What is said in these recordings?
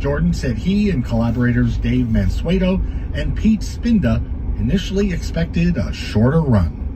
Jordan said he and collaborators Dave Mansueto and Pete Spinda initially expected a shorter run.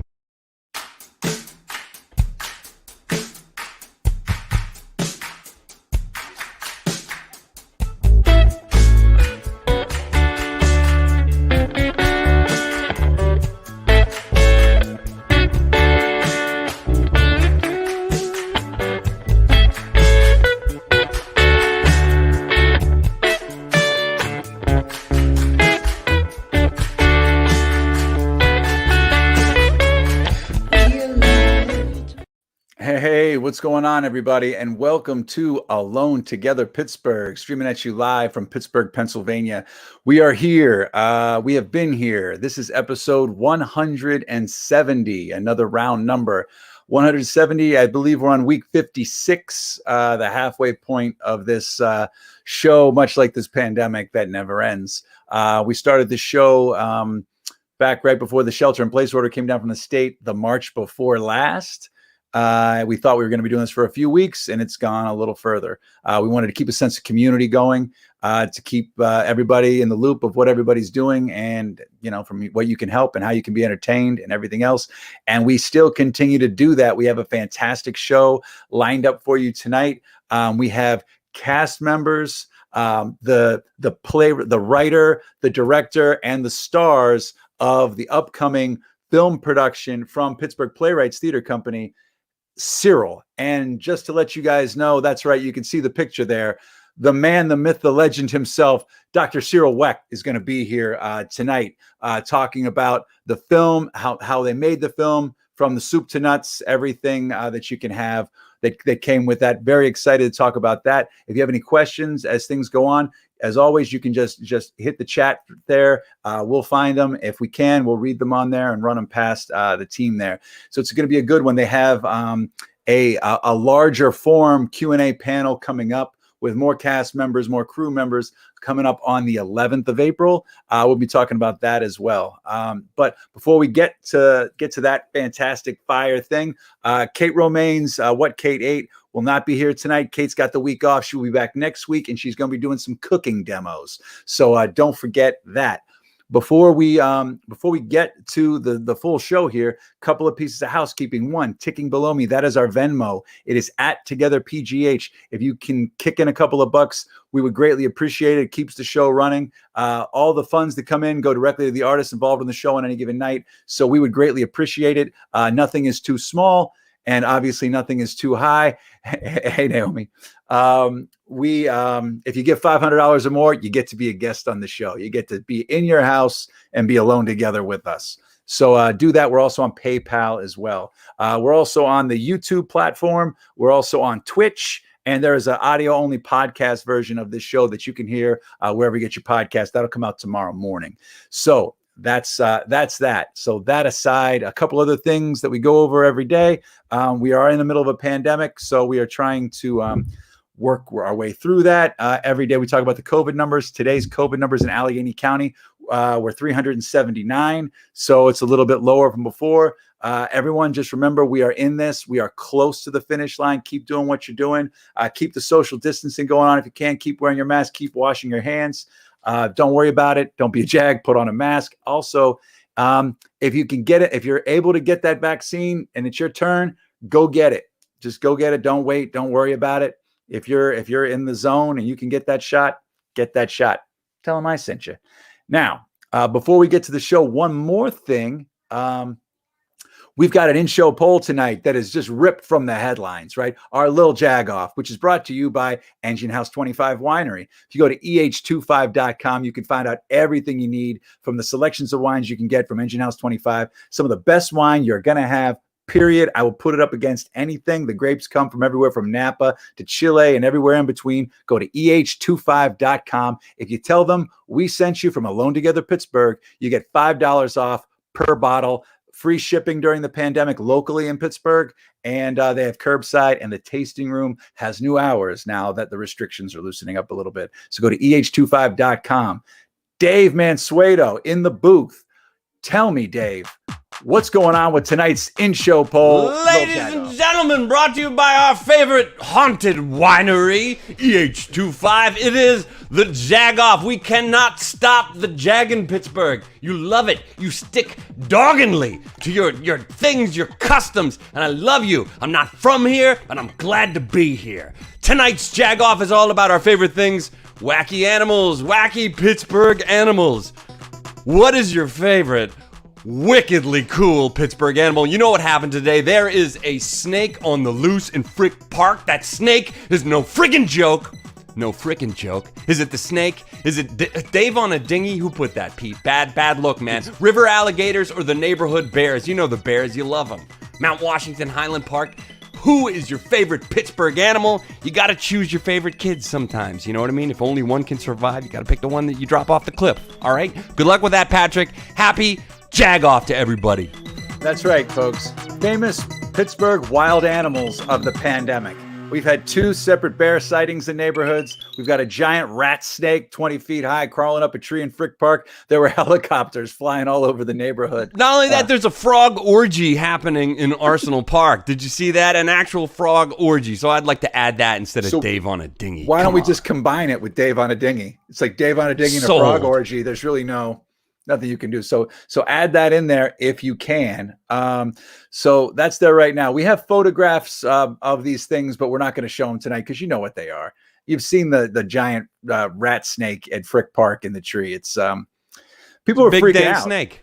Hey, what's going on, everybody? And welcome to Alone Together Pittsburgh, streaming at you live from Pittsburgh, Pennsylvania. We are here. We have been here. This is episode 170, another round number. 170, I believe we're on week 56, the halfway point of this show, much like this pandemic that never ends. We started the show back right before the shelter-in-place order came down from the state the March before last. We thought we were going to be doing this for a few weeks, and it's gone a little further. We wanted to keep a sense of community going, to keep everybody in the loop of what everybody's doing, and from what you can help and how you can be entertained and everything else. And we still continue to do that. We have a fantastic show lined up for you tonight. We have cast members, the writer, the director, and the stars of the upcoming film production from Pittsburgh Playwrights Theatre Company, Cyril. And just to let you guys know, that's right, you can see the picture there. The man, the myth, the legend himself, Dr. Cyril Wecht, is going to be here tonight talking about the film, how they made the film, from the soup to nuts, everything that you can have that came with that. Very excited to talk about that. If you have any questions as things go on, as always, you can just hit the chat there. We'll find them. If we can, we'll read them on there and run them past the team there. So it's going to be a good one. They have a larger form Q&A panel coming up with more cast members, more crew members coming up on the 11th of April. We'll be talking about that as well. But before we get to that fantastic fire thing, Kate Romaine's What Kate Ate will not be here tonight. Kate's got the week off. She'll be back next week, and she's going to be doing some cooking demos. So don't forget that. Before we get to the full show here, a couple of pieces of housekeeping. One, ticking below me, that is our Venmo. It is at TogetherPGH. If you can kick in a couple of bucks, we would greatly appreciate it. It keeps the show running. All the funds that come in go directly to the artists involved in the show on any given night. So we would greatly appreciate it. Nothing is too small, and obviously nothing is too high. Hey, Naomi. If you give $500 or more, you get to be a guest on the show. You get to be in your house and be alone together with us. So do that. We're also on PayPal as well. We're also on the YouTube platform. We're also on Twitch. And there is an audio-only podcast version of this show that you can hear wherever you get your podcast. That'll come out tomorrow morning. So that's that. So that aside, a couple other things that we go over every day. We are in the middle of a pandemic, so we are trying to work our way through that. Every day we talk about the COVID numbers. Today's COVID numbers in Allegheny County were 379, so it's a little bit lower from before. Everyone just remember, we are in this. We are close to the finish line. Keep doing what you're doing. Keep the social distancing going on. If you can, keep wearing your mask. Keep washing your hands. Don't worry about it. Don't be a jag. Put on a mask. Also, if you can get it, if you're able to get that vaccine and it's your turn, go get it. Just go get it. Don't wait. Don't worry about it. If you're in the zone and you can get that shot, get that shot. Tell them I sent you. Now, before we get to the show, one more thing. We've got an in-show poll tonight that is just ripped from the headlines, right? Our little jag-off, which is brought to you by Engine House 25 Winery. If you go to eh25.com, you can find out everything you need from the selections of wines you can get from Engine House 25. Some of the best wine you're going to have, period. I will put it up against anything. The grapes come from everywhere from Napa to Chile and everywhere in between. Go to eh25.com. If you tell them we sent you from Alone Together Pittsburgh, you get $5 off per bottle. Free shipping during the pandemic locally in Pittsburgh, and they have curbside, and the tasting room has new hours now that the restrictions are loosening up a little bit. So go to eh25.com. Dave Mansueto in the booth. Tell me, Dave, what's going on with tonight's in-show poll? Ladies and gentlemen, brought to you by our favorite haunted winery, EH25. It is the Jag-Off. We cannot stop the Jag in Pittsburgh. You love it. You stick doggedly to your things, your customs, and I love you. I'm not from here, but I'm glad to be here. Tonight's Jag-Off is all about our favorite things, wacky animals, wacky Pittsburgh animals. What is your favorite wickedly cool Pittsburgh animal? You know what happened today? There is a snake on the loose in Frick Park. That snake is no friggin' joke. No frickin' joke. Is it the snake? Is it Dave on a dinghy? Who put that, Pete? Bad look, man. River alligators or the neighborhood bears? You know the bears. You love them. Mount Washington, Highland Park. Who is your favorite Pittsburgh animal? You got to choose your favorite kids sometimes. You know what I mean? If only one can survive, you got to pick the one that you drop off the cliff. All right? Good luck with that, Patrick. Happy Jag Off to everybody. That's right, folks. Famous Pittsburgh wild animals of the pandemic. We've had 2 separate bear sightings in neighborhoods. We've got a giant rat snake 20 feet high crawling up a tree in Frick Park. There were helicopters flying all over the neighborhood. Not only that, there's a frog orgy happening in Arsenal Park. Did you see that? An actual frog orgy. So I'd like to add that instead of Dave on a Dinghy. Why don't we just combine it with Dave on a Dinghy? It's like Dave on a Dinghy and a frog orgy. There's really nothing you can do. So add that in there if you can. So that's there right now. We have photographs of these things, but we're not going to show them tonight because you know what they are. You've seen the giant rat snake at Frick Park in the tree. It's people are freaking out. Snake.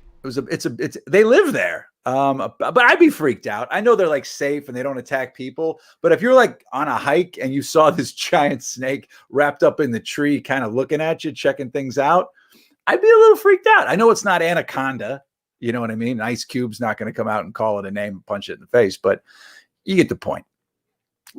They live there. But I'd be freaked out. I know they're like safe and they don't attack people, but if you're like on a hike and you saw this giant snake wrapped up in the tree, kind of looking at you, checking things out, I'd be a little freaked out. I know it's not Anaconda. You know what I mean? Ice Cube's not going to come out and call it a name and punch it in the face, but you get the point.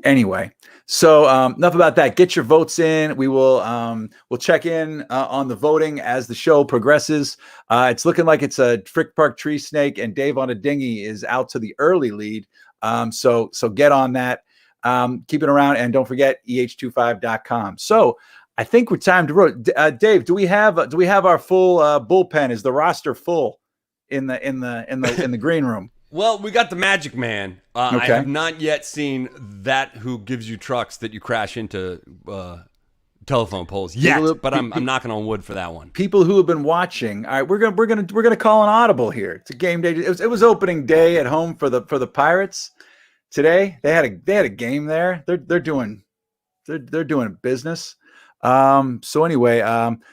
Anyway, so enough about that. Get your votes in. We'll check in on the voting as the show progresses. It's looking like it's a Frick Park tree snake, and Dave on a Dinghy is out to the early lead. So get on that. Keep it around, and don't forget eh25.com. So I think we're time to vote. Dave, do we have our full bullpen? Is the roster full in the green room? Well, we got the Magic Man. Okay. I have not yet seen that who gives you trucks that you crash into telephone poles yet, but I'm knocking on wood for that one. People who have been watching, all right, we're gonna call an audible here. It's a game day. It was opening day at home for the Pirates today. They had a game there. They're doing business. So anyway,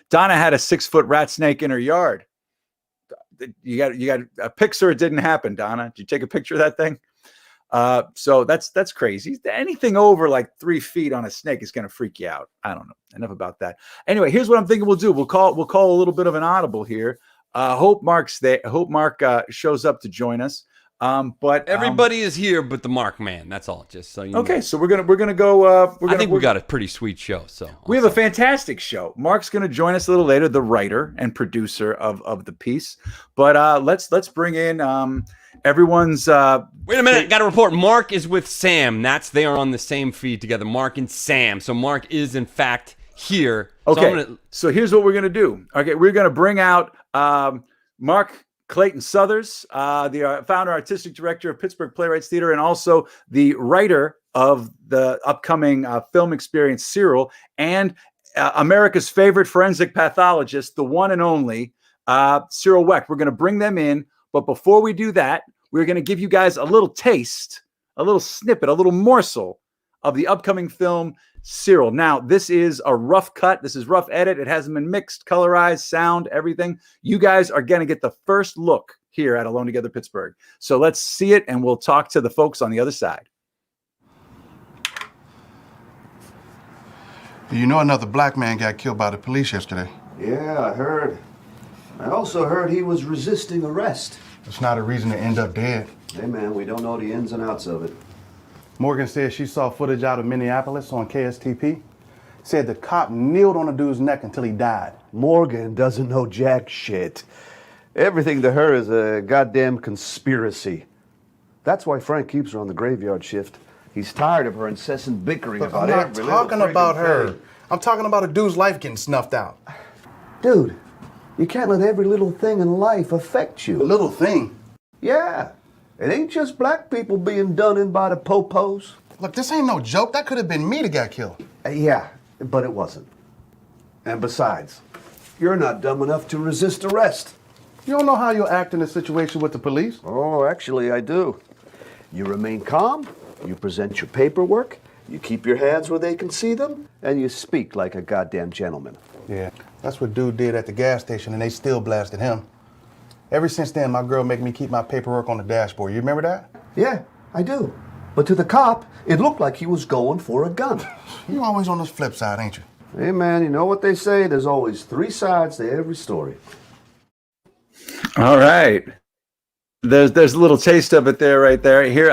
Donna had a 6-foot rat snake in her yard. You got a picture. It didn't happen. Donna, did you take a picture of that thing? So that's crazy. Anything over like 3 feet on a snake is going to freak you out. I don't know. Enough about that. Anyway, here's what I'm thinking we'll do. We'll call a little bit of an audible here. Hope Mark's there. Hope Mark shows up to join us. But everybody is here, but the Mark Man. That's all. Just so you know. Okay, so we're gonna go. I think we got a pretty sweet show. So we have a fantastic show. Mark's gonna join us a little later, the writer and producer of the piece. But let's bring in everyone's. Wait a minute, got to report. Mark is with Sam. They are on the same feed together. Mark and Sam. So Mark is in fact here. Okay. So here's what we're gonna do. Okay, we're gonna bring out Mark. Clayton Southers, the founder, artistic director of Pittsburgh Playwrights Theatre, and also the writer of the upcoming film experience, Cyril, and America's favorite forensic pathologist, the one and only Cyril Wecht. We're going to bring them in, but before we do that, we're going to give you guys a little taste, a little snippet, a little morsel of the upcoming film, Cyril. Now, this is a rough cut. This is rough edit. It hasn't been mixed, colorized, sound, everything. You guys are going to get the first look here at Alone Together Pittsburgh. So let's see it, and we'll talk to the folks on the other side. You know another black man got killed by the police yesterday? Yeah, I heard. I also heard he was resisting arrest. It's not a reason to end up dead. Hey, man, we don't know the ins and outs of it. Morgan said she saw footage out of Minneapolis on KSTP. Said the cop kneeled on the dude's neck until he died. Morgan doesn't know jack shit. Everything to her is a goddamn conspiracy. That's why Frank keeps her on the graveyard shift. He's tired of her incessant bickering about every little I'm not talking about her. thing. I'm talking about a dude's life getting snuffed out. Dude, you can't let every little thing in life affect you. A little thing? Yeah. It ain't just black people being done in by the popos. Look, this ain't no joke. That could have been me that got killed. Yeah, but it wasn't. And besides, you're not dumb enough to resist arrest. You don't know how you'll act in a situation with the police? Oh, actually, I do. You remain calm, you present your paperwork, you keep your hands where they can see them, and you speak like a goddamn gentleman. Yeah, that's what dude did at the gas station, and they still blasted him. Ever since then, my girl make me keep my paperwork on the dashboard. You remember that? Yeah, I do. But to the cop, it looked like he was going for a gun. You always on this flip side, ain't you? Hey, man, you know what they say? There's always 3 sides to every story. All right. There's a little taste of it there, right there. Here,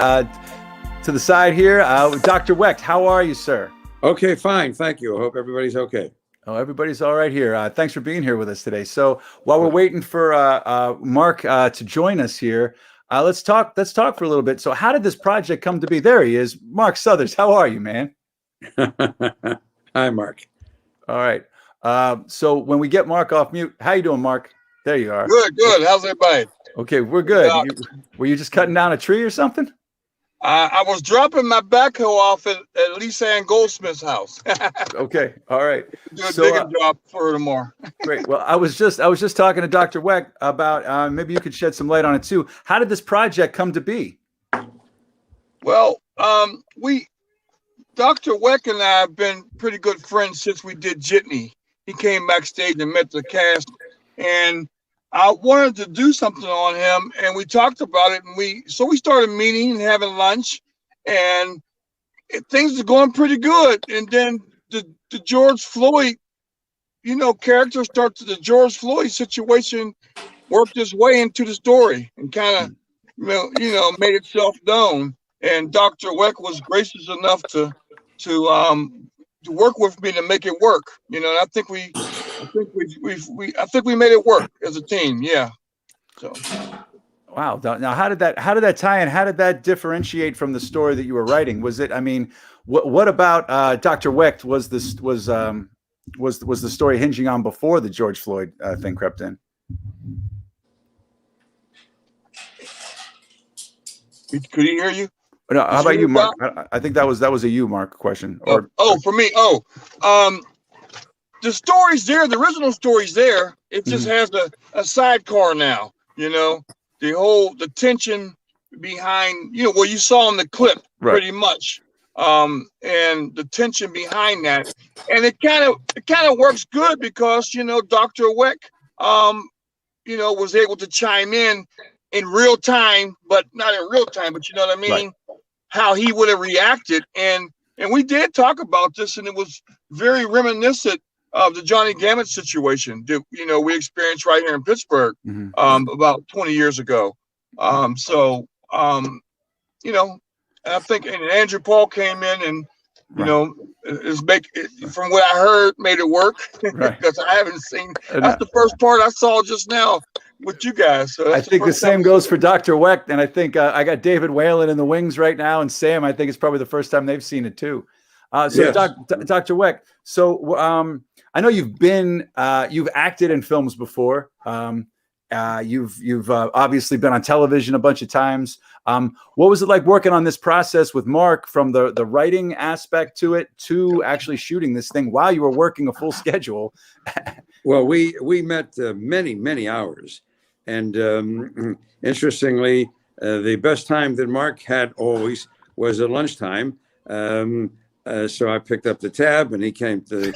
to the side here. Dr. Wecht, how are you, sir? Okay, fine. Thank you. I hope everybody's okay. Oh, everybody's all right here. Thanks for being here with us today. So while we're waiting for Mark to join us here, let's talk for a little bit. So how did this project come to be? There he is. Mark Southers, how are you, man? Hi, Mark. All right. So when we get Mark off mute, how you doing, Mark? There you are. Good. How's everybody? Okay, we're good. Were you just cutting down a tree or something? I was dropping my backhoe off at Lisa Ann Goldsmith's house. Okay, all right. Do a digging job for her tomorrow. Great. Well, I was just talking to Dr. Wecht about maybe you could shed some light on it too. How did this project come to be? Well, Dr. Wecht and I have been pretty good friends since we did Jitney. He came backstage and met the cast, and I wanted to do something on him, and we talked about it, and we started meeting and having lunch, and things are going pretty good. And then the George Floyd, character starts, the George Floyd situation worked its way into the story and kind of, made itself known. And Dr. Wecht was gracious enough to work with me to make it work. And I think we made it work as a team. Yeah. So. Wow. Now, how did that tie in? How did that differentiate from the story that you were writing? Was it? I mean, what about Dr. Wecht was the story hinging on before the George Floyd thing crept in? Could he hear you? No. How about you, Mark? I think that was a you, Mark, question. For me. The story's there. The original story's there. It just has a sidecar now. The tension behind, what you saw in the clip, right, pretty much, and the tension behind that, and it kind of works good because Dr. Wecht, was able to chime in real time, but not in real time, but you know what I mean, right, how he would have reacted, and we did talk about this, and it was very reminiscent of the Johnny Gammett situation that we experienced right here in Pittsburgh, about 20 years ago. I think and Andrew Paul came in and from what I heard, made it work, because I haven't seen. That's the first part I saw just now with you guys. So I think the same goes for Dr. Wecht, and I think I got David Whalen in the wings right now, and Sam. I think it's probably the first time they've seen it too. Yes. Dr. Wecht. So I know you've acted in films before. You've obviously been on television a bunch of times. What was it like working on this process with Mark, from the writing aspect to it to actually shooting this thing while you were working a full schedule? Well, we met many hours, and interestingly, the best time that Mark had always was at lunchtime. So I picked up the tab, and he came to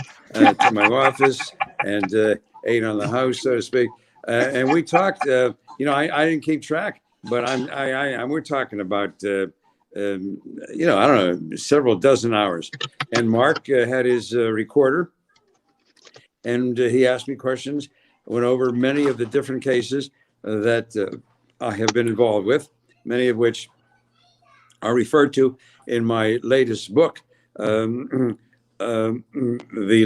my office and ate on the house, so to speak. And we talked. I didn't keep track, but we're talking about I don't know, several dozen hours. And Mark had his recorder, and he asked me questions. Went over many of the different cases that I have been involved with, many of which are referred to in my latest book. The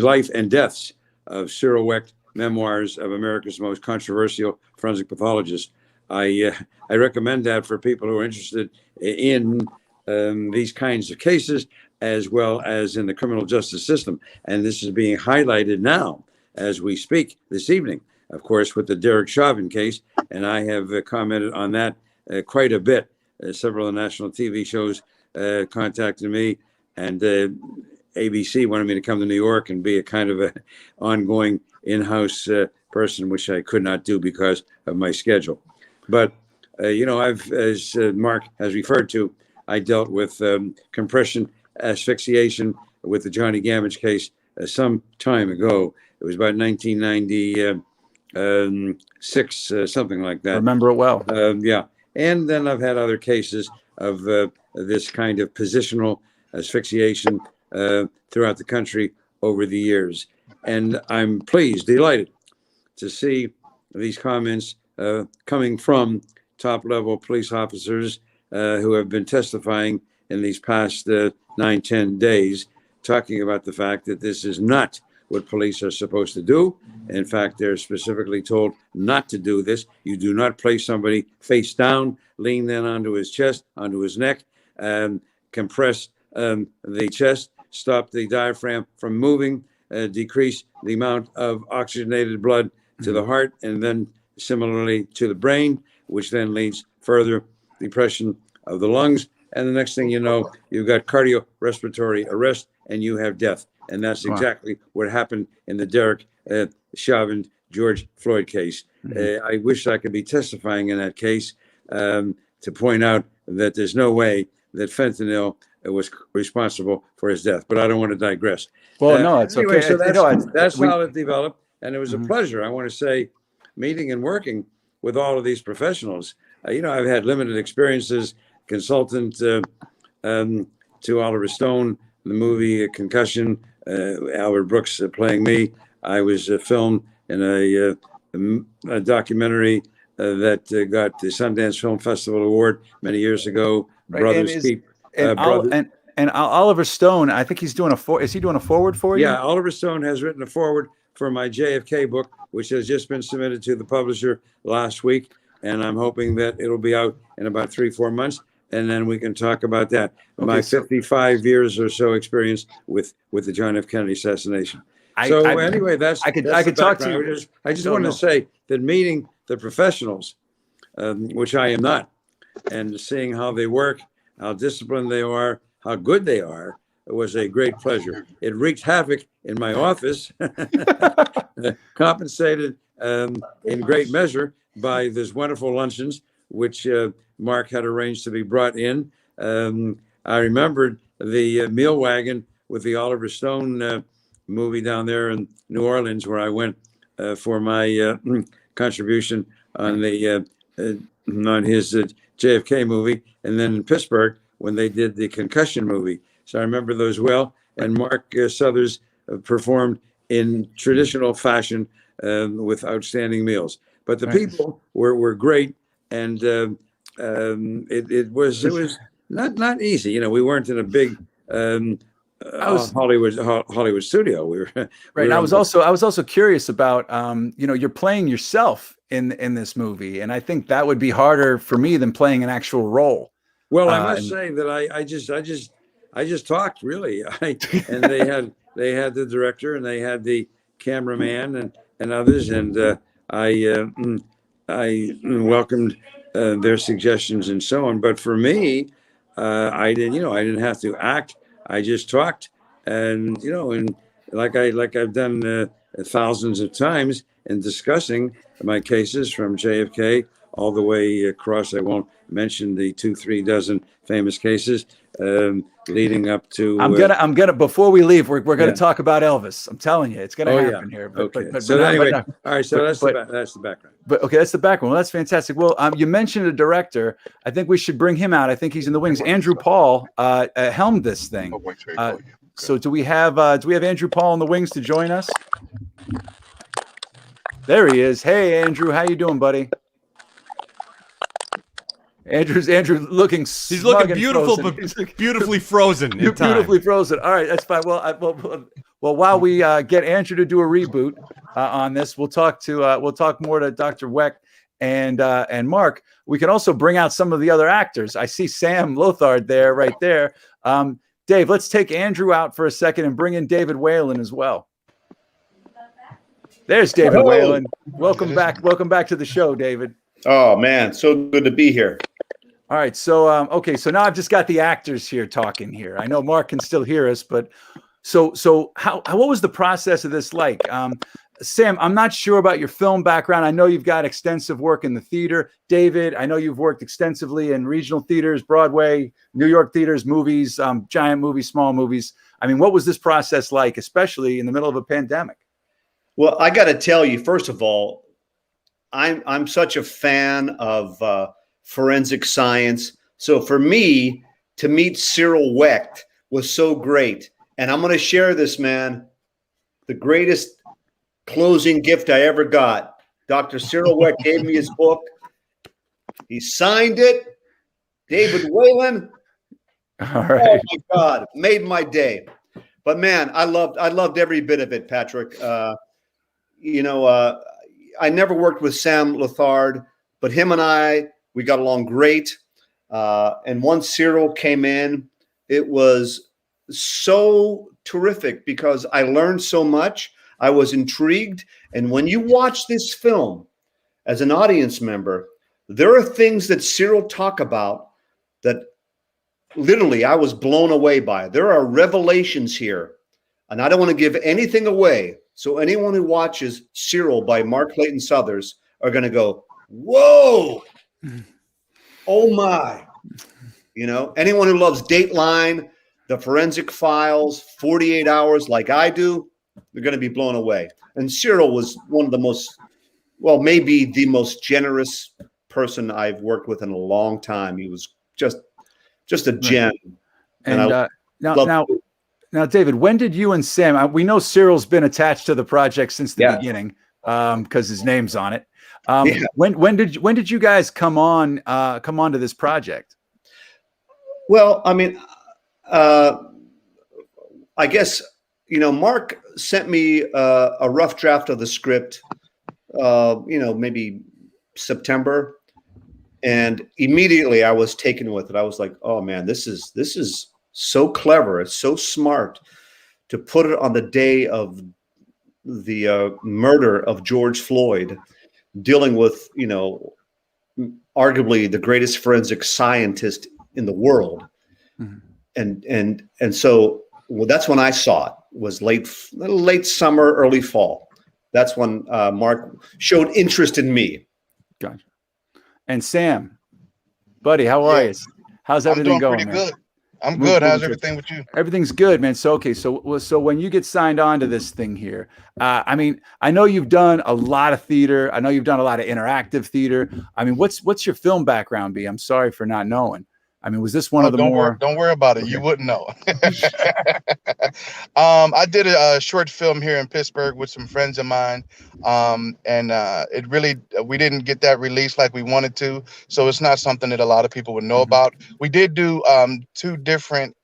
Life and Deaths of Cyril Wecht, Memoirs of America's Most Controversial Forensic Pathologist. I recommend that for people who are interested in these kinds of cases, as well as in the criminal justice system. And this is being highlighted now as we speak this evening, of course, with the Derek Chauvin case. And I have commented on that quite a bit. Several of the national TV shows contacted me, and ABC wanted me to come to New York and be a kind of an ongoing in-house person, which I could not do because of my schedule. But, I've, as Mark has referred to, I dealt with compression asphyxiation with the Johnny Gammett case some time ago. It was about 1996, something like that. I remember it well. Yeah. And then I've had other cases of this kind of positional asphyxiation throughout the country over the years. And I'm pleased, delighted to see these comments coming from top-level police officers who have been testifying in these past 9-10 days, talking about the fact that this is not what police are supposed to do. In fact, they're specifically told not to do this. You do not place somebody face down, lean then onto his chest, onto his neck, compress the chest, stop the diaphragm from moving, decrease the amount of oxygenated blood to the heart, and then similarly to the brain, which then leads further depression of the lungs. And the next thing you know, you've got cardiorespiratory arrest and you have death. And that's exactly what happened in the Derek Chauvin George Floyd case. I wish I could be testifying in that case to point out that there's no way that fentanyl was responsible for his death. But I don't want to digress. Well, no, it's anyway, okay. So that's how it developed. And it was a pleasure, I want to say, meeting and working with all of these professionals. I've had limited experiences, consultant to Oliver Stone, the movie Concussion, Albert Brooks playing me. I was filmed in a documentary that got the Sundance Film Festival Award many years ago. Right. Brothers Keep. And Oliver Stone, I think he's doing is he doing a forward for you? Yeah, Oliver Stone has written a forward for my JFK book, which has just been submitted to the publisher last week. And I'm hoping that it'll be out in about 3-4 months. And then we can talk about that. Okay, my 55 years or so experience with the John F. Kennedy assassination. Anyway, I could talk to you. I just wanted to say that meeting the professionals, which I am not, and seeing how they work, how disciplined they are, how good they are, it was a great pleasure. It wreaked havoc in my office, compensated in great measure by this wonderful luncheons, which Mark had arranged to be brought in. I remembered the meal wagon with the Oliver Stone movie down there in New Orleans, where I went for my contribution on the on his JFK movie, and then in Pittsburgh when they did the Concussion movie. So I remember those well. And Mark Southers performed in traditional fashion with outstanding meals. But the people were great, and it was not easy. We weren't in a big Hollywood studio. We were right. And I was also curious about you're playing yourself in this movie, and I think that would be harder for me than playing an actual role. Well, I must say that I just talked really. And they had the director and they had the cameraman and others, and I welcomed their suggestions and so on. But for me, I didn't have to act. I just talked, and and like I've done thousands of times in discussing my cases from JFK all the way across. I won't mention the 2-3 dozen famous cases leading up to. I'm gonna before we leave, we're gonna talk about Elvis. I'm telling you, it's gonna happen here. But anyway, all right. So that's the background. But okay, that's the background. Well, that's fantastic. Well, you mentioned a director. I think we should bring him out. I think he's in the wings. Andrew Paul helmed this thing. So do we have Andrew Paul in the wings to join us? There he is. Hey, Andrew, how you doing, buddy? Andrew looking. He's looking beautiful, but beautifully frozen. Beautifully frozen. All right, that's fine. Well, while we get Andrew to do a reboot on this, we'll talk more to Dr. Wecht and Mark. We can also bring out some of the other actors. I see Sam Lothard there, right there. Dave, let's take Andrew out for a second and bring in David Whalen as well. There's David Whalen. Welcome back. Welcome back to the show, David. Oh man, so good to be here. All right, so okay, so now I've just got the actors here talking here. I know Mark can still hear us, but so what was the process of this like? Sam, I'm not sure about your film background. I know you've got extensive work in the theater. David, I know you've worked extensively in regional theaters, Broadway, New York theaters, movies, giant movies, small movies. I mean, what was this process like, especially in the middle of a pandemic? Well, I got to tell you, first of all, I'm such a fan of forensic science. So for me to meet Cyril Wecht was so great. And I'm going to share this, man. The greatest closing gift I ever got. Dr. Cyril Wecht gave me his book. He signed it. David Whalen, All right. Oh my God, made my day. But man, I loved every bit of it, Patrick. You know, I never worked with Sam Lothard, but him and we got along great. And once Cyril came in, it was so terrific because I learned so much. I was intrigued. And when you watch this film as an audience member, there are things that Cyril talk about that literally I was blown away by. There are revelations here, and I don't want to give anything away. So anyone who watches Cyril by Mark Clayton Southers are going to go, whoa, oh my. You know, anyone who loves Dateline, the Forensic Files, 48 Hours like I do, they're going to be blown away. And Cyril was one of the most, well, maybe the most generous person I've worked with in a long time. He was just a gem. And now, David, when did you and Sam? We know Cyril's been attached to the project since the beginning because his name's on it. When did you guys come on to this project? Well, I mean, I guess Mark sent me a rough draft of the script. Maybe September. And immediately I was taken with it. I was like, oh man, this is so clever. It's so smart to put it on the day of the murder of George Floyd, dealing with, arguably the greatest forensic scientist in the world. Mm-hmm. And so that's when I saw it. Was late summer, early fall. That's when Mark showed interest in me. Gotcha. And Sam, buddy, how are you? How's everything going? Pretty good. I'm good. How's everything with you? Everything's good, man. So when you get signed on to this thing here, I mean, I know you've done a lot of theater. I know you've done a lot of interactive theater. I mean, what's your film background be? I'm sorry for not knowing. I mean, was this one of the more? Don't worry about it. Okay. You wouldn't know. I did a short film here in Pittsburgh with some friends of mine, and we didn't get that released like we wanted to, so it's not something that a lot of people would know about. We did do 2 different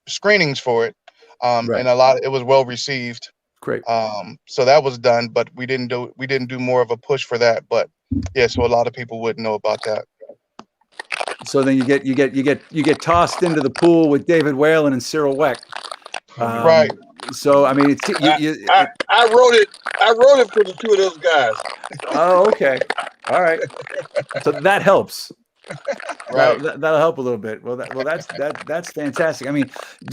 screenings for it, and it was well received. Great. So that was done, but we didn't do more of a push for that. But yeah, so a lot of people wouldn't know about that. So then you get tossed into the pool with David Whalen and Cyril Wecht. Right. So I mean, I wrote it for the 2 of those guys. Oh, okay. All right. So that helps. Right. That'll help a little bit. Well, that's fantastic. I mean,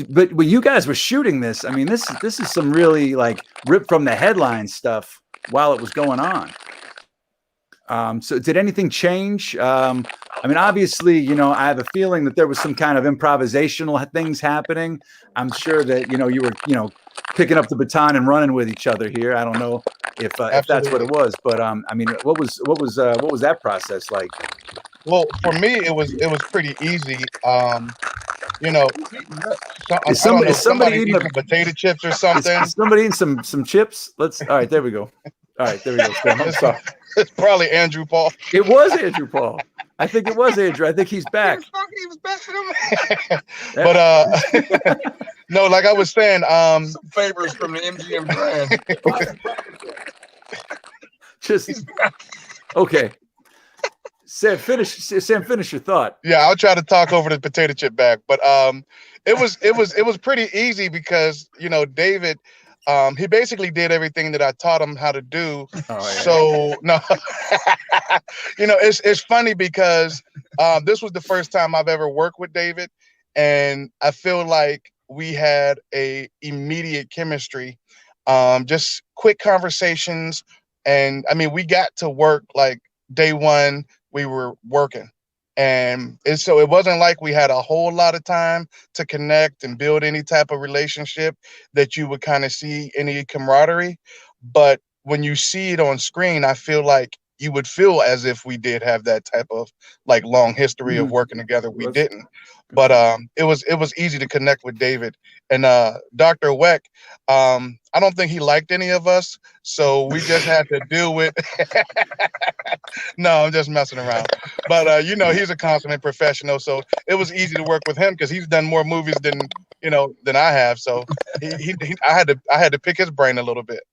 but when you guys were shooting this, I mean, this is some really like ripped from the headline stuff while it was going on. So did anything change? I mean, obviously, I have a feeling that there was some kind of improvisational things happening. I'm sure that, you were, picking up the baton and running with each other here. I don't know if that's what it was, but I mean, what was that process like? Well, for me, it was pretty easy. Is somebody eating potato chips or something? Is somebody eating some chips? All right, there we go. All right, there we go. I'm sorry. It's probably Andrew Paul. It was Andrew Paul. I think it was Andrew. I think he's back. He was back. But no, like I was saying, some favors from the MGM brand. Just okay. Sam, finish your thought. Yeah, I'll try to talk over the potato chip bag. But it was pretty easy because David. He basically did everything that I taught him how to do. Oh, yeah. So no, it's funny because this was the first time I've ever worked with David, and I feel like we had a immediate chemistry, just quick conversations, and I mean we got to work like day one. We were working. And so it wasn't like we had a whole lot of time to connect and build any type of relationship that you would kind of see any camaraderie. But when you see it on screen, I feel like you would feel as if we did have that type of like long history of working together. We didn't, but it was easy to connect with David. And Dr. Wecht, I don't think he liked any of us, so we just had to deal with. No, I'm just messing around. But you know, he's a consummate professional, so it was easy to work with him because he's done more movies than I have. So I had to pick his brain a little bit.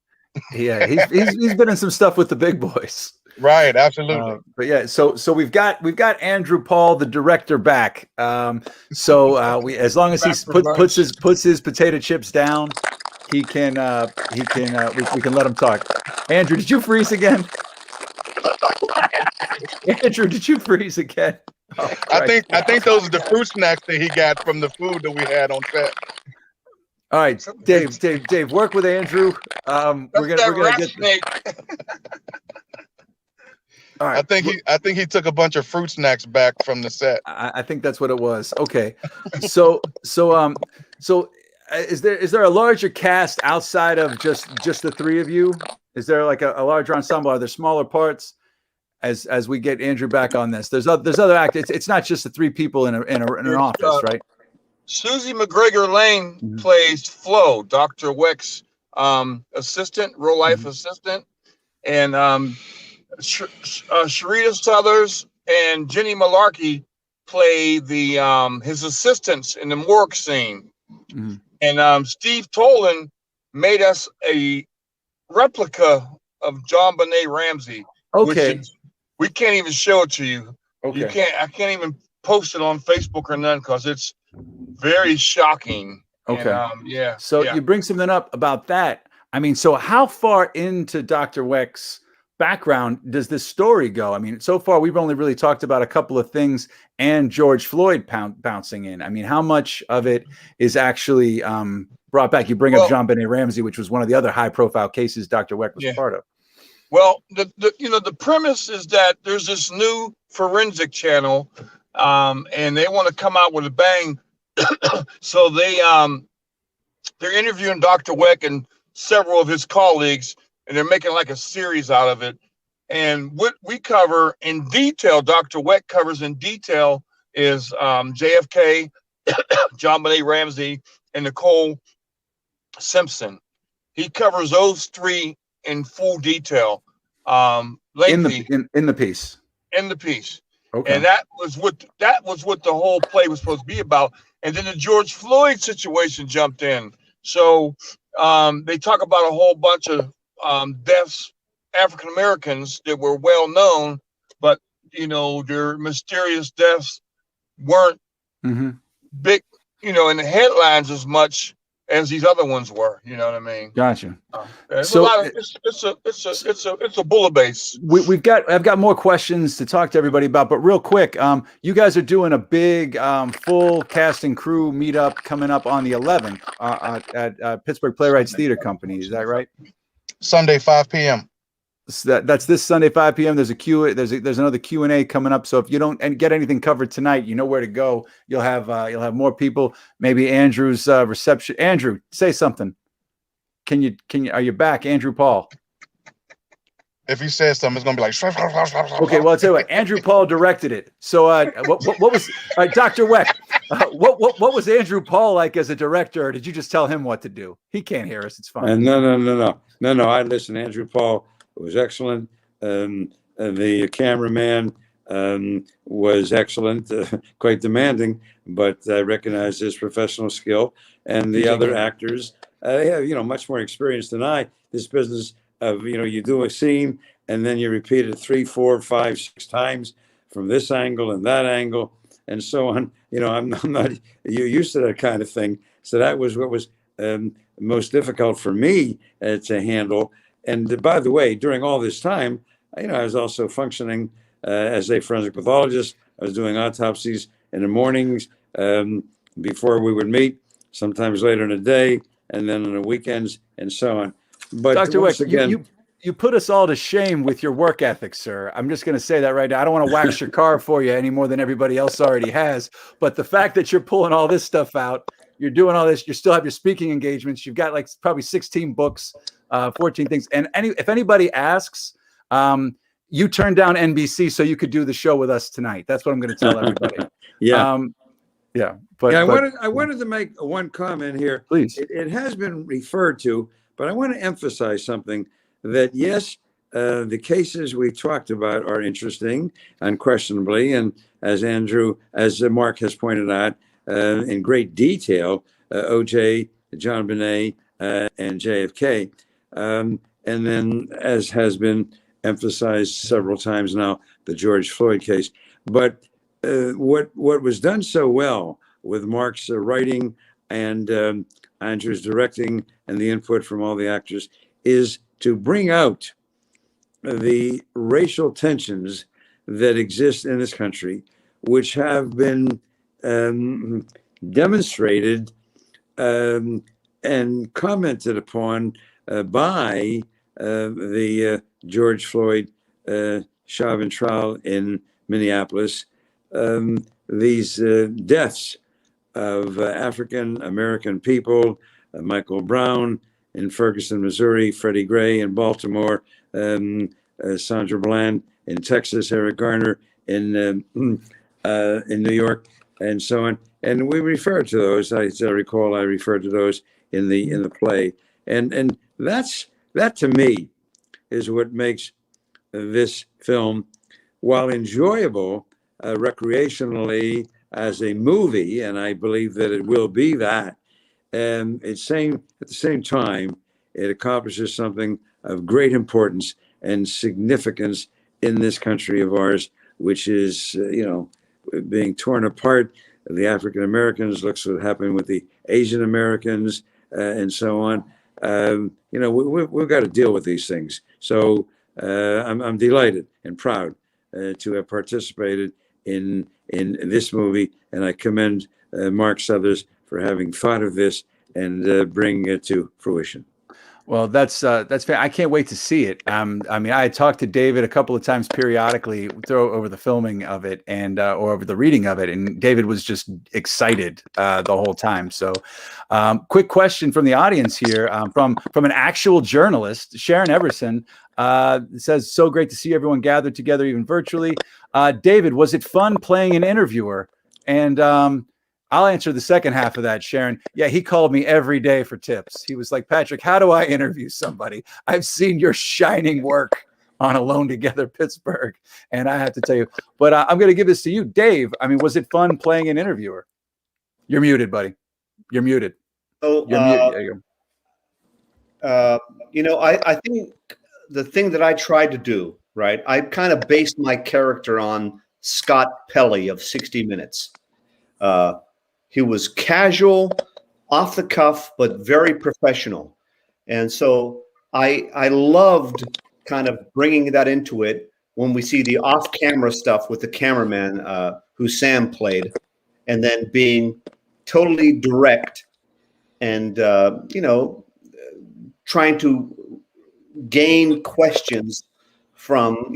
Yeah, he's been in some stuff with the big boys. Right, absolutely. But yeah, so we've got Andrew Paul, the director, back. We, as long as he puts his potato chips down, we can let him talk. Andrew, did you freeze again? Andrew, did you freeze again? Oh, I think those are the fruit snacks that he got from the food that we had on set. All right, Dave, work with Andrew. We're gonna get. All right. I think he took a bunch of fruit snacks back from the set. I think that's what it was. Okay, so is there a larger cast outside of just the three of you? Is there like a larger ensemble? Are there smaller parts? As we get Andrew back on this, there's other actors. It's not just the three people in an office, right? Susie McGregor Lane plays Flo, Dr. Wecht's assistant, real life assistant, and Sharita Southers and Jenny Malarkey play the his assistants in the morgue scene. And Steve Tolan made us a replica of John Benet Ramsey. Okay. Which we can't even show it to you. Okay. I can't even post it on Facebook or none because it's very shocking. Okay. And, So you bring something up about that. I mean, so how far into Dr. Wecht's background does this story go? I mean, so far we've only really talked about a couple of things and George Floyd bouncing in. I mean, how much of it is actually brought back? You bring up John Benet Ramsey, which was one of the other high-profile cases Dr. Wecht was part of. Well, the premise is that there's this new forensic channel, and they want to come out with a bang. So they're interviewing Dr. Wecht and several of his colleagues, and they're making like a series out of it. And what we cover in detail, Dr. Wecht covers in detail, is JFK, John Benet Ramsey, and Nicole Simpson. He covers those three in full detail. In the piece. Okay. And that was what the whole play was supposed to be about. And then the George Floyd situation jumped in. So they talk about a whole bunch of deaths, African Americans that were well known, but their mysterious deaths weren't big, in the headlines as much as these other ones were. You know what I mean? Gotcha. So it's a bullet base. I've got more questions to talk to everybody about, but real quick, you guys are doing a big full cast and crew meetup coming up on the 11th at Pittsburgh Playwrights Theatre Company. Is that right? Sunday, 5 p.m. So that's this Sunday, 5 p.m. There's another Q&A coming up. So if you don't get anything covered tonight, you know where to go. You'll have more people. Maybe Andrew's reception. Andrew, say something. Can you? Are you back, Andrew Paul? If he says something, it's gonna be like. Okay, well, I'll tell you what. Andrew Paul directed it. So what was Dr. Wecht? What was Andrew Paul like as a director? Or did you just tell him what to do? He can't hear us. It's fine. No. I listened. Andrew Paul was excellent. The cameraman was excellent, quite demanding, but I recognize his professional skill. And the other actors, they have, much more experience than I. This business of, you do a scene and then you repeat it 3, 4, 5, 6 times from this angle and that angle and so on. I'm not used to that kind of thing. So that was what was most difficult for me to handle. And by the way, during all this time, I was also functioning as a forensic pathologist. I was doing autopsies in the mornings before we would meet, sometimes later in the day, and then on the weekends and so on. But Dr. Wecht, again, you put us all to shame with your work ethic, sir. I'm just going to say that right now. I don't want to wax your car for you any more than everybody else already has. But the fact that you're pulling all this stuff out, you're doing all this, you still have your speaking engagements. You've got like probably 16 books, 14 things. And if anybody asks, you turned down NBC so you could do the show with us tonight. That's what I'm going to tell everybody. Yeah. Yeah. But, yeah, I wanted to make one comment here. Please. It has been referred to, but I want to emphasize something that, yes, the cases we talked about are interesting, unquestionably. And as Mark has pointed out in great detail, OJ, John Bonet, and JFK. And then, as has been emphasized several times now, the George Floyd case. But what was done so well with Mark's writing and Andrew's directing and the input from all the actors is to bring out the racial tensions that exist in this country, which have been demonstrated and commented upon by the George Floyd Chauvin trial in Minneapolis. These deaths of African American people, Michael Brown in Ferguson, Missouri, Freddie Gray in Baltimore, Sandra Bland in Texas, Eric Garner in New York, and so on. And we refer to those. I recall I referred to those in the play, and that to me is what makes this film, while enjoyable recreationally as a movie, and I believe that it will be that. It's saying at the same time, it accomplishes something of great importance and significance in this country of ours, which is, being torn apart. The African Americans, looks what happened with the Asian Americans, and so on. We've got to deal with these things. So I'm delighted and proud to have participated in this movie, and I commend Mark Southers for having thought of this and bringing it to fruition. Well, that's fair. I can't wait to see it. I mean, I had talked to David a couple of times periodically over the filming of it and or over the reading of it, and David was just excited the whole time. So, quick question from the audience here, from an actual journalist, Sharon Everson, says, "So great to see everyone gathered together, even virtually." David, was it fun playing an interviewer? And I'll answer the second half of that, Sharon. Yeah, he called me every day for tips. He was like, "Patrick, how do I interview somebody? I've seen your shining work on Alone Together Pittsburgh." And I have to tell you, but I'm going to give this to you, Dave. I mean, was it fun playing an interviewer? You're muted, buddy. You're muted. Oh, You're muted. There you go. I think the thing that I tried to do, right, I kind of based my character on Scott Pelley of 60 Minutes. He was casual, off the cuff, but very professional. And so I loved kind of bringing that into it when we see the off-camera stuff with the cameraman who Sam played, and then being totally direct and, trying to gain questions from,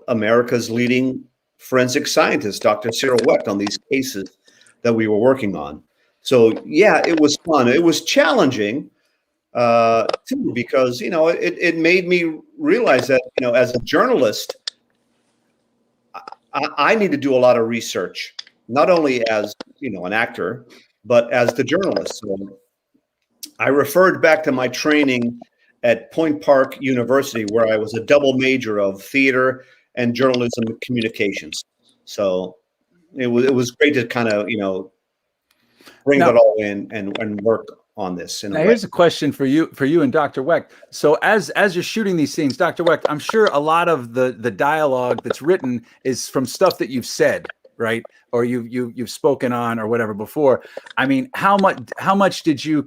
America's leading forensic scientist, Dr. Cyril Wecht, on these cases that we were working on. So yeah, it was fun. It was challenging too, because it made me realize that as a journalist, I need to do a lot of research, not only as an actor, but as the journalist. So I referred back to my training at Point Park University, where I was a double major of theater and journalism communications. So it was great to kind of, bring that all in and work on this. Now, here's a question for you and Dr. Wecht. So as you're shooting these scenes, Dr. Wecht, I'm sure a lot of the dialogue that's written is from stuff that you've said, right? Or you've spoken on or whatever before. I mean, how much did you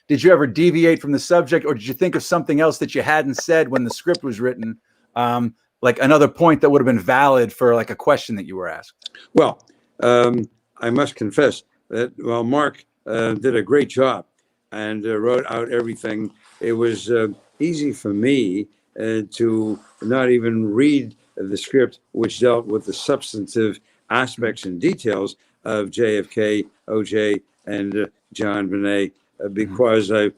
ever deviate from the subject, or did you think of something else that you hadn't said when the script was written? Like another point that would have been valid for like a question that you were asked? Well, I must confess that while Mark did a great job and wrote out everything, it was easy for me to not even read the script, which dealt with the substantive aspects and details of JFK, OJ, and John Bonet, because I've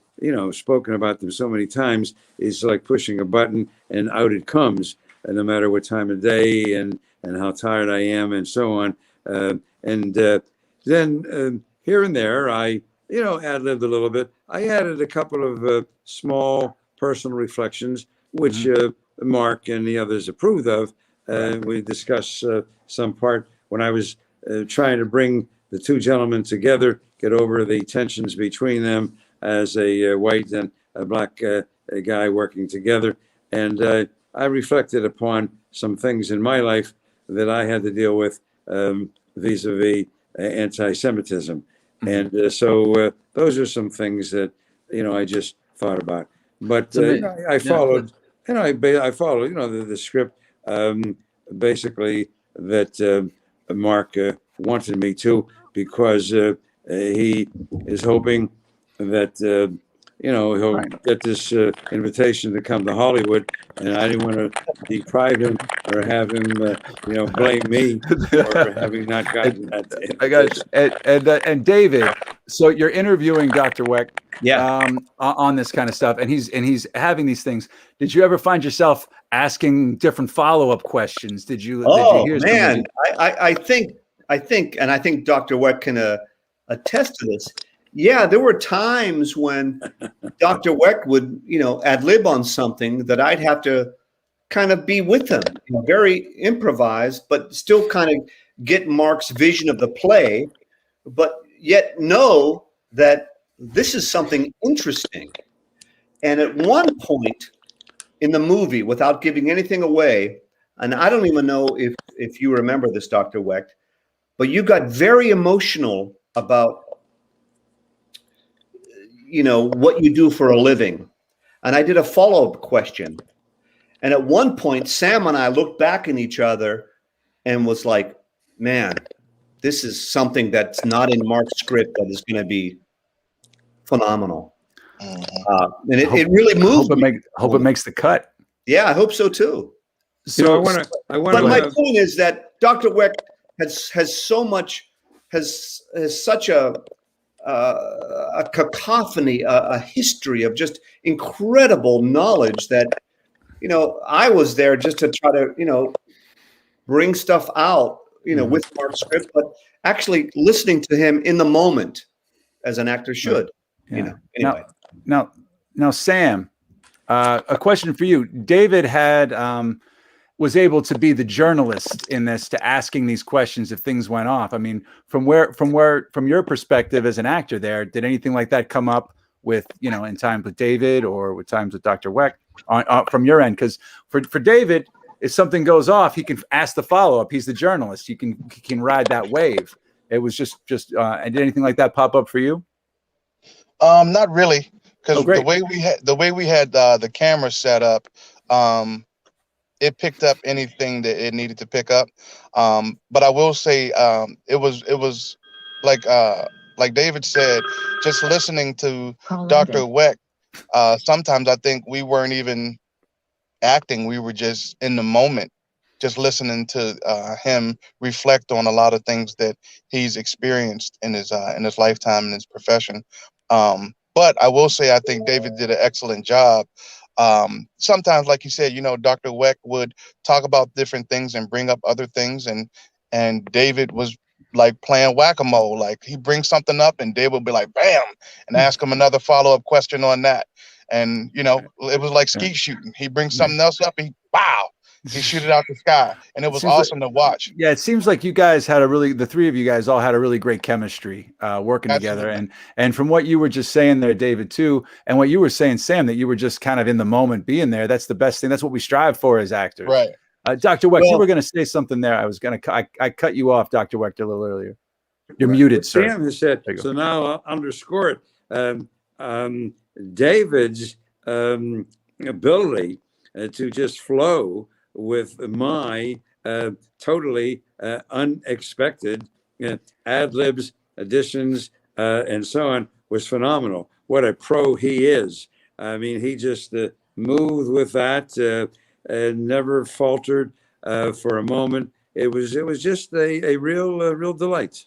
spoken about them so many times. It's like pushing a button and out it comes. no matter what time of day and how tired I am and so on. Then here and there, I ad-libbed a little bit. I added a couple of small personal reflections, which Mark and the others approved of. We discussed some part when I was trying to bring the two gentlemen together, get over the tensions between them as a white and a black guy working together. And I reflected upon some things in my life that I had to deal with vis-a-vis anti-Semitism. And so those are some things that, I just thought about. But I followed, I followed, the script basically that Mark wanted me to, because he is hoping that he'll get this invitation to come to Hollywood, and I didn't want to deprive him or have him blame me for having not gotten that. I got you. And David, so you're interviewing Dr. Wecht on this kind of stuff, and he's having these things. Did you ever find yourself asking different follow-up questions? Did you hear man, I think Dr. Wecht can attest to this. Yeah, there were times when Dr. Wecht would, ad lib on something that I'd have to kind of be with him, very improvised, but still kind of get Mark's vision of the play, but yet know that this is something interesting. And at one point in the movie, without giving anything away, and I don't even know if you remember this, Dr. Wecht, but you got very emotional about what you do for a living. And I did a follow-up question. And at one point, Sam and I looked back at each other and was like, man, this is something that's not in Mark's script that is going to be phenomenal. And it really moved me. Hope it makes the cut. Yeah, I hope so too. So I want. But my point is that Dr. Wecht has such a cacophony, a history of just incredible knowledge that, I was there just to try to, bring stuff out, with Mark's script, but actually listening to him in the moment as an actor should, Anyway. Now, Sam, a question for you. David was able to be the journalist in this, to asking these questions if things went off. I mean, from your perspective as an actor there, did anything like that come up with, in times with David or with times with Dr. Wecht from your end? Because for David, if something goes off, he can ask the follow-up. He's the journalist. He can ride that wave. It was just and did anything like that pop up for you? Not really, because the way we had the camera set up, it picked up anything that it needed to pick up. But I will say, it was like David said, just listening to Dr. Wecht, sometimes I think we weren't even acting. We were just in the moment, just listening to him reflect on a lot of things that he's experienced in his lifetime, in his profession. But I will say, I think David did an excellent job. Sometimes, like you said, Dr. Wecht would talk about different things and bring up other things, and David was like playing whack-a-mole. Like, he brings something up and David would be like, bam, and ask him another follow-up question on that. And it was like skeet shooting. He brings something else up, he shoot it out the sky, and it was awesome to watch. Yeah, it seems like you guys had the three of you guys all had a really great chemistry working together. And from what you were just saying there, David, too, and what you were saying, Sam, that you were just kind of in the moment being there. That's the best thing. That's what we strive for as actors. Right. Dr. Wecht, you were going to say something there. I cut you off, Dr. Wecht, a little earlier. You're muted, sir. Sam has said, so now I'll underscore it. David's ability to just flow with my totally unexpected ad-libs, additions, and so on was phenomenal. What a pro he is. I mean, he just moved with that and never faltered for a moment. It was just a real delight.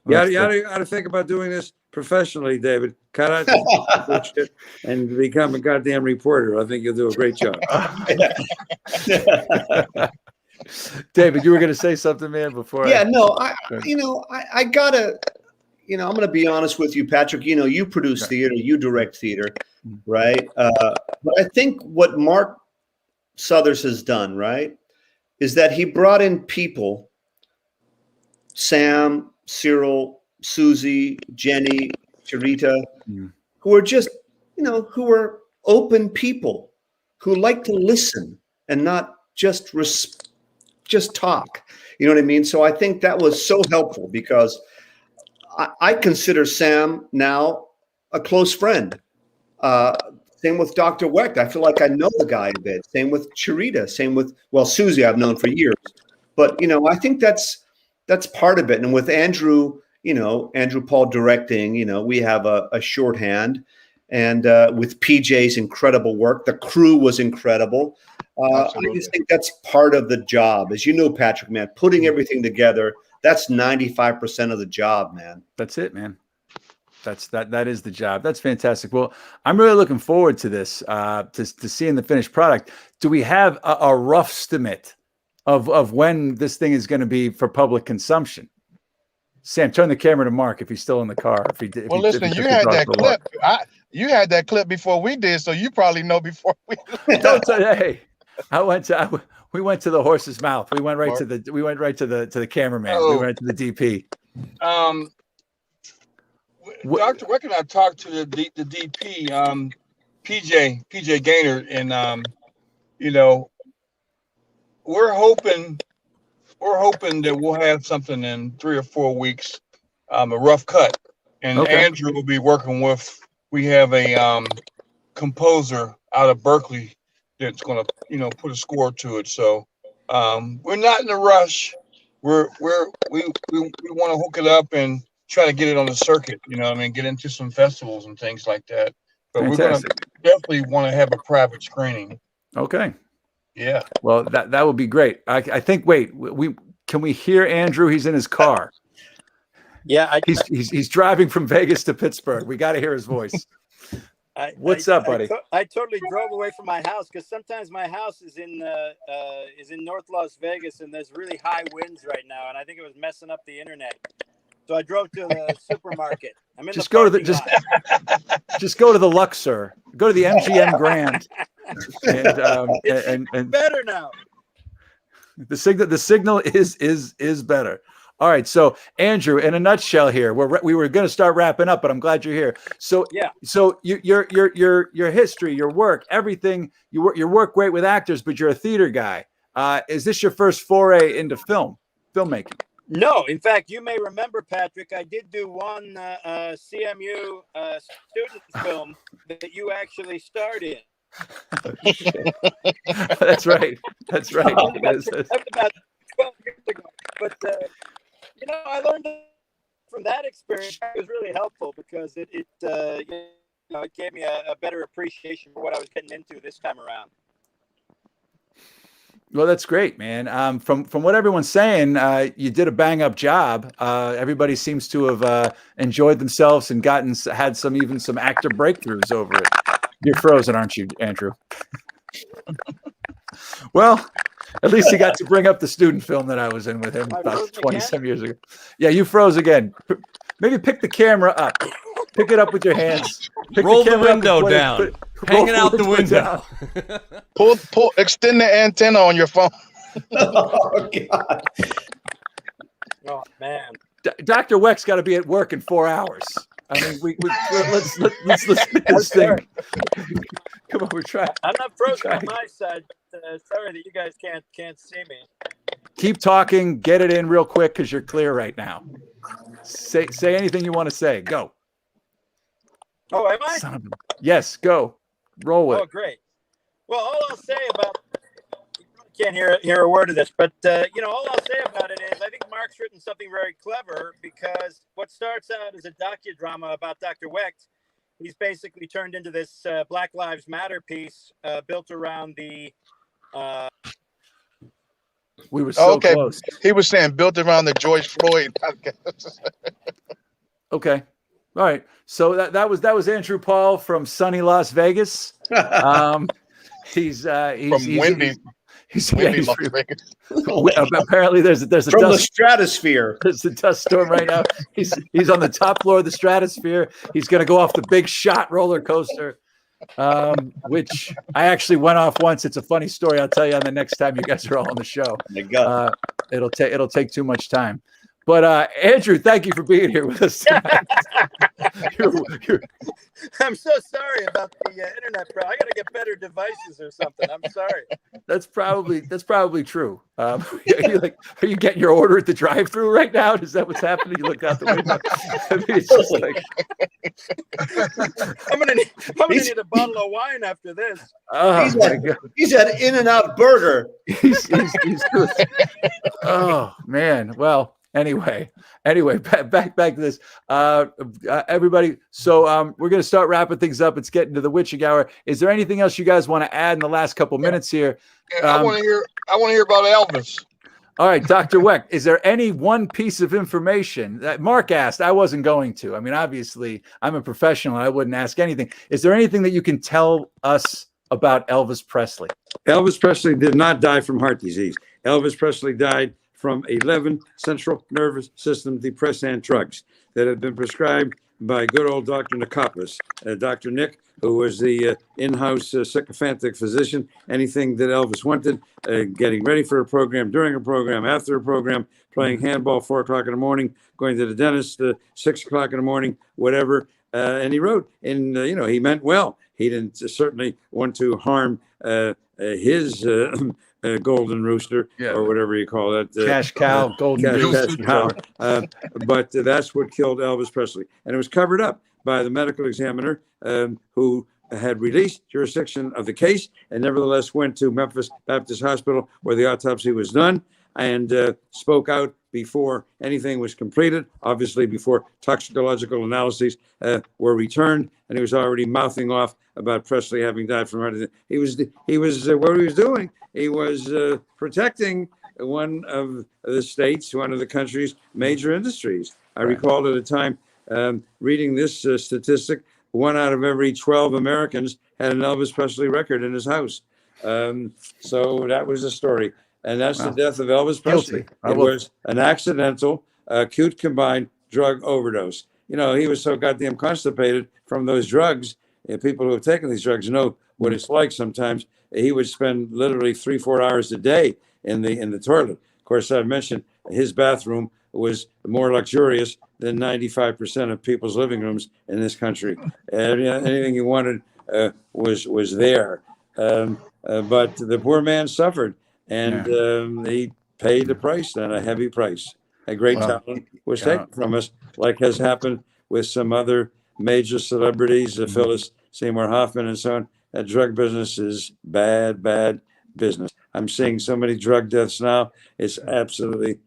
You ought to think about doing this professionally, David. Cut out the bullshit and become a goddamn reporter. I think you'll do a great job. David, you were going to say something, man, before. I gotta, I'm going to be honest with you, Patrick. You produce theater, you direct theater, right? But I think what Mark Southers has done, right, is that he brought in people, Sam, Cyril, Susie, Jenny, Charita, who are just, who are open people who like to listen and not just talk. You know what I mean? So I think that was so helpful because I consider Sam now a close friend. Same with Dr. Wecht. I feel like I know the guy a bit. Same with Charita. Same with, Susie I've known for years. But, I think that's part of it. And with Andrew, Andrew Paul directing, we have a shorthand. And with PJ's incredible work, the crew was incredible. I just think that's part of the job. As you know, Patrick, man, putting everything together, that's 95% of the job, man. That's it, man. That is the job. That's fantastic. Well, I'm really looking forward to this, to seeing the finished product. Do we have a rough estimate of when this thing is going to be for public consumption? Sam, turn the camera to Mark if he's still in the car. Listen, you had that clip. You had that clip before we did, so you probably know before we. Hey, we went to the horse's mouth. We went right to the cameraman. We went to the DP. Dr. Wecht and I talked to the DP, PJ Gaynor, and we're hoping that we'll have something in 3 or 4 weeks, a rough cut, and Andrew will be working with. We have a composer out of Berkeley that's going to put a score to it. So we're not in a rush. We want to hook it up and try to get it on the circuit. Get into some festivals and things like that. But Fantastic. We're going to definitely want to have a private screening. Okay. Yeah. Well, that would be great. I think. Wait, can we hear Andrew? He's in his car. Yeah, he's driving from Vegas to Pittsburgh. We got to hear his voice. What's up, buddy? I totally drove away from my house because sometimes my house is in North Las Vegas and there's really high winds right now, and I think it was messing up the internet. So I drove to the supermarket. I'm in just go to the just go to the Luxor. Go to the MGM Grand. And better now. The signal is better. All right, so Andrew, in a nutshell, here we were going to start wrapping up, but I'm glad you're here. So yeah, so your history, your work, everything. You work great with actors, but you're a theater guy. Is this your first foray into filmmaking? No, in fact, you may remember, Patrick, I did do one CMU student film that you actually starred in. That's right. That's right. That's about 12 years ago. But I learned from that experience. It was really helpful because it gave me a better appreciation for what I was getting into this time around. Well, that's great, man. From what everyone's saying, you did a bang up job. Everybody seems to have enjoyed themselves and had some actor breakthroughs over it. You're frozen, aren't you, Andrew? Well, at least you got to bring up the student film that I was in with him about 20-some years ago. Yeah, you froze again. Maybe pick the camera up. Pick it up with your hands. Roll the window down. Hanging out the window. Pull, extend the antenna on your phone. Oh, God. Oh, man. Dr. Wecht's got to be at work in 4 hours. I mean, let's get this thing. Come on, we're trying. I'm not frozen on my side. Sorry that you guys can't see me. Keep talking. Get it in real quick because you're clear right now. Say anything you want to say. Go. Oh, am I? Yes, go. Roll it. Oh, great. Well, all I'll say about you can't hear a word of this, but all I'll say about it is I think Mark's written something very clever because what starts out as a docudrama about Dr. Wecht, he's basically turned into this Black Lives Matter piece built around the We were so Okay. close. He was saying built around the George Floyd podcast. Okay. All right. So that was Andrew Paul from sunny Las Vegas. He's Windy Las Vegas. Apparently there's a From the dust, stratosphere. there's a dust storm right now. He's on the top floor of the stratosphere. He's going to go off the Big Shot roller coaster, which I actually went off once. It's a funny story. I'll tell you on the next time you guys are all on the show. My God. It'll take too much time. But Andrew, thank you for being here with us tonight. I'm so sorry about the internet, bro. I gotta get better devices or something. I'm sorry. That's probably true. Are you getting your order at the drive-thru right now? Is that what's happening? You look out the window. I mean, it's just like I'm gonna need a bottle of wine after this. oh my God. He's at In-N-Out Burger. He's oh man. Well, anyway, back to this. Everybody. So we're gonna start wrapping things up. It's getting to the witching hour. Is there anything else you guys want to add in the last couple minutes here? I want to hear about Elvis. All right, Dr. Wecht, is there any one piece of information that Mark asked? I wasn't going to. I mean, obviously, I'm a professional. I wouldn't ask anything. Is there anything that you can tell us about Elvis Presley? Elvis Presley did not die from heart disease. Elvis Presley died from 11 central nervous system depressant drugs that had been prescribed by good old Dr. Nikopoulos, Dr. Nick, who was the in-house sycophantic physician. Anything that Elvis wanted, getting ready for a program, during a program, after a program, playing handball 4 o'clock in the morning, going to the dentist 6 o'clock in the morning, whatever. And he wrote, and he meant well. He didn't certainly want to harm his golden rooster, or whatever you call that. Cash cow, golden cash cow. But that's what killed Elvis Presley. And it was covered up by the medical examiner who had released jurisdiction of the case and nevertheless went to Memphis Baptist Hospital where the autopsy was done and spoke out before anything was completed, obviously before toxicological analyses were returned, and he was already mouthing off about Presley having died from heart disease. He was what he was doing. He was protecting one of the states, one of the country's major industries. I recall at a time reading this statistic: 1 out of every 12 Americans had an Elvis Presley record in his house. So that was the story. And that's the death of Elvis Presley. It was an accidental, acute combined drug overdose. He was so goddamn constipated from those drugs. People who have taken these drugs know what it's like sometimes. He would spend literally 3-4 hours a day in the toilet. Of course, I mentioned his bathroom was more luxurious than 95% of people's living rooms in this country. Anything he wanted was there. But the poor man suffered. And he paid the price, and a heavy price. A great talent was taken from us, like has happened with some other major celebrities, Phyllis Seymour Hoffman and so on. That drug business is bad, bad business. I'm seeing so many drug deaths now. It's absolutely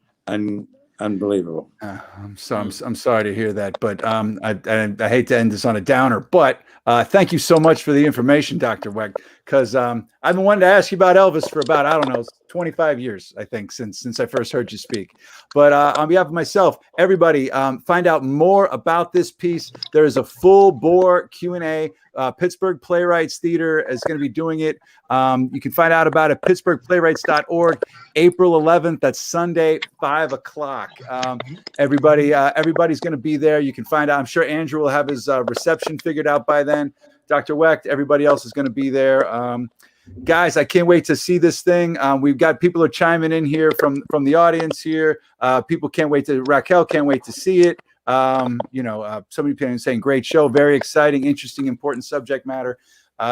unbelievable. I'm sorry to hear that, but I hate to end this on a downer. But thank you so much for the information, Dr. Wecht, because I've been wanting to ask you about Elvis for about 25 years, I think, since I first heard you speak. But on behalf of myself, everybody, find out more about this piece. There is a full bore Q&A. Pittsburgh Playwrights Theatre is going to be doing it. You can find out about it at pittsburghplaywrights.org, April 11th. That's Sunday, 5 o'clock. Everybody's going to be there. You can find out. I'm sure Andrew will have his reception figured out by then. Dr. Wecht, everybody else is going to be there. Guys, I can't wait to see this thing. We've got people are chiming in here from the audience here. People can't wait to, Raquel can't wait to see it. Somebody saying great show, very exciting, interesting, important subject matter.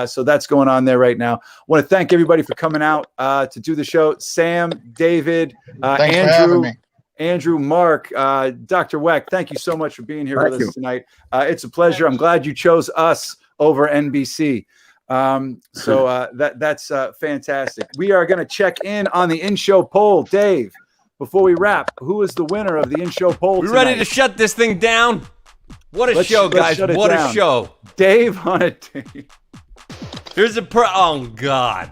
So that's going on there right now. I want to thank everybody for coming out to do the show. Sam, David, Andrew, Mark, Dr. Wecht, thank you so much for being here with us tonight. It's a pleasure. I'm glad you chose us over NBC. That's fantastic. We are going to check in on the in-show poll. Dave, before we wrap, who is the winner of the in-show poll tonight? We ready to shut this thing down? What a show, guys. What a show. Dave on it. Here's oh, God.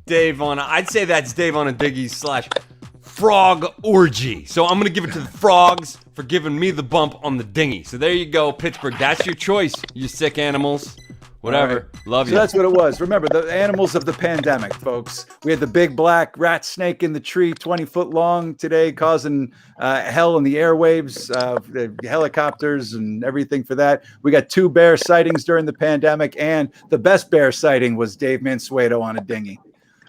Dave on I'd say that's Dave on a Diggy / frog orgy. So I'm gonna give it to the frogs for giving me the bump on the dinghy. So there you go, Pittsburgh. That's your choice, you sick animals. Whatever. Love you. So that's what it was. Remember, the animals of the pandemic, folks. We had the big black rat snake in the tree, 20 foot long today, causing hell in the airwaves, the helicopters and everything for that. We got 2 bear sightings during the pandemic, and the best bear sighting was Dave Mansueto on a dinghy.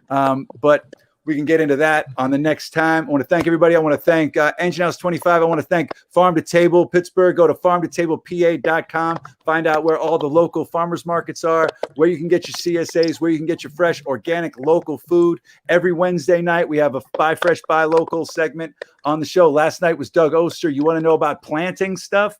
But we can get into that on the next time. I want to thank everybody. I want to thank Engine House 25. I want to thank Farm to Table Pittsburgh. Go to farmtotablepa.com. Find out where all the local farmers markets are, where you can get your CSAs, where you can get your fresh, organic, local food. Every Wednesday night, we have a Buy Fresh, Buy Local segment on the show. Last night was Doug Oster. You want to know about planting stuff?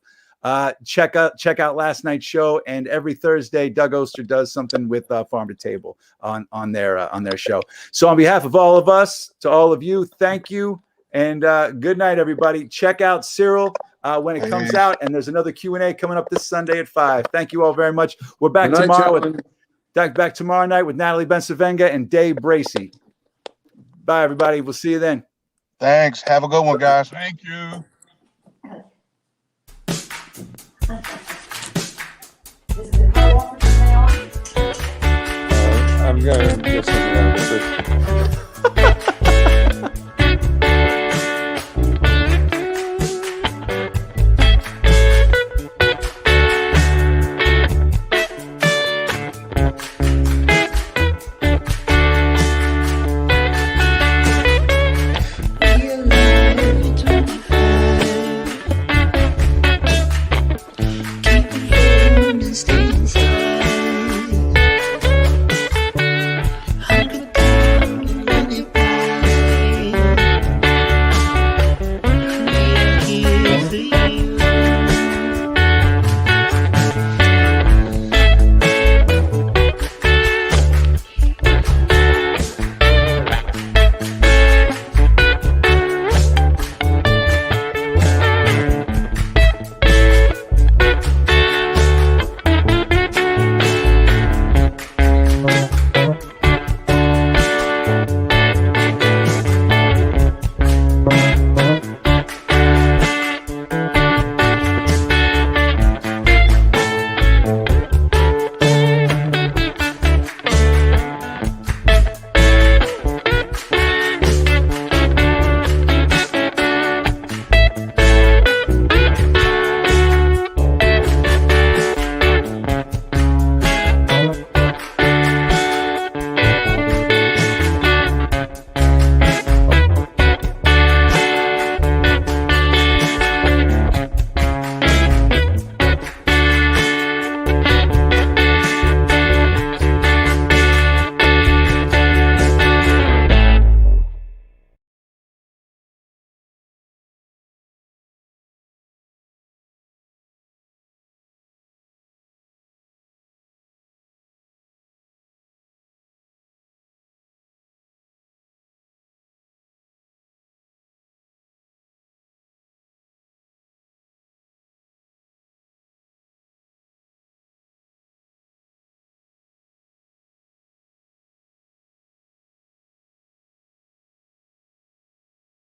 Check out last night's show, and every Thursday Doug Oster does something with Farm to Table on their show. So on behalf of all of us, to all of you, thank you, and good night, everybody. Check out Cyril when it comes out, and there's another Q&A coming up this Sunday at 5. Thank you all very much. We're back tomorrow back tomorrow night with Natalie Bensavenga and Dave Bracey. Bye, everybody. We'll see you then. Thanks. Have a good one, guys. Thank you. I'm going to get something out of it.